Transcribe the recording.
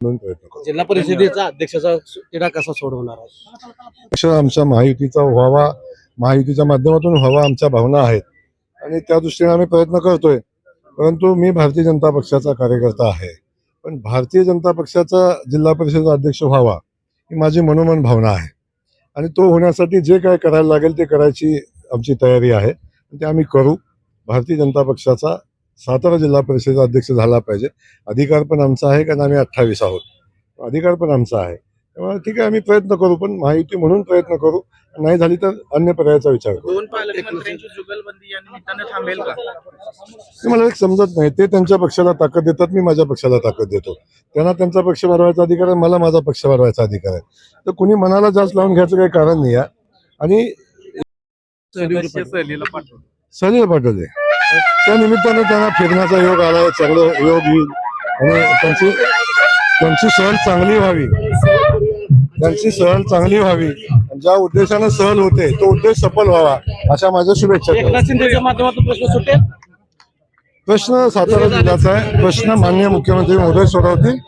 म्हणून प्रयत्न करू. जिल्हा परिषदेचा अध्यक्षाचा तिढा कसा सोडवणार आहे? पक्ष आमच्या महायुतीचा व्हावा, महायुतीच्या माध्यमातून व्हावा आमच्या भावना आहेत आणि त्या दृष्टीने आम्ही प्रयत्न करतोय. परंतु मी भारतीय जनता पक्षाचा कार्यकर्ता आहे, पण भारतीय जनता पक्षाचा जिल्हा परिषद अध्यक्ष व्हावा ही माझी मनोमन भावना आहे आणि तो होण्यासाठी जे काय करायला लागेल ते करायची आमची तयारी आहे. ते आम्ही करू. भारतीय जनता पक्षाचा सातारा जिल्हा परिषद अध्यक्ष झाला पाहिजे. अधिकार पण आमचा आहे, कारण आम्ही 28 आहोत. अधिकार पण आमचा आहे. त्यामुळे ठीक आहे, आम्ही प्रयत्न करू, पण महायुती म्हणून प्रयत्न करू. नाही झाली तर अन्य पर्यायाचा विचार करू. दोन पालकमंत्र्यांची जुगलबंदी या निमित्तानं थांबेल का? ते मला एक समजत नाही. ते त्यांच्या पक्षाला ताकद देतात, मी माझ्या पक्षाला ताकद देतो. त्यांना त्यांचा पक्ष वाढवायचा अधिकार आहे, मला माझा पक्ष वाढवायचा अधिकार आहे. तर कुणी मनाला जास्त लावून घ्यायचं काही कारण नाही आहे. आणि सहलीला पाठवले त्या निमित्तानं त्यांना फिरण्याचा योग आलाय, चांगला योग येईल आणि त्यांची सहल चांगली व्हावी, त्यांची सहल चांगली व्हावी. ज्या उद्देशानं सहल होते तो उद्देश सफल व्हावा अशा माझ्या शुभेच्छा. एकनाथ शिंदेच्या माध्यमातून प्रश्न सुटेल. प्रश्न सातारा जिल्ह्याचा आहे. प्रश्न माननीय मुख्यमंत्री महोदय सोडवतील.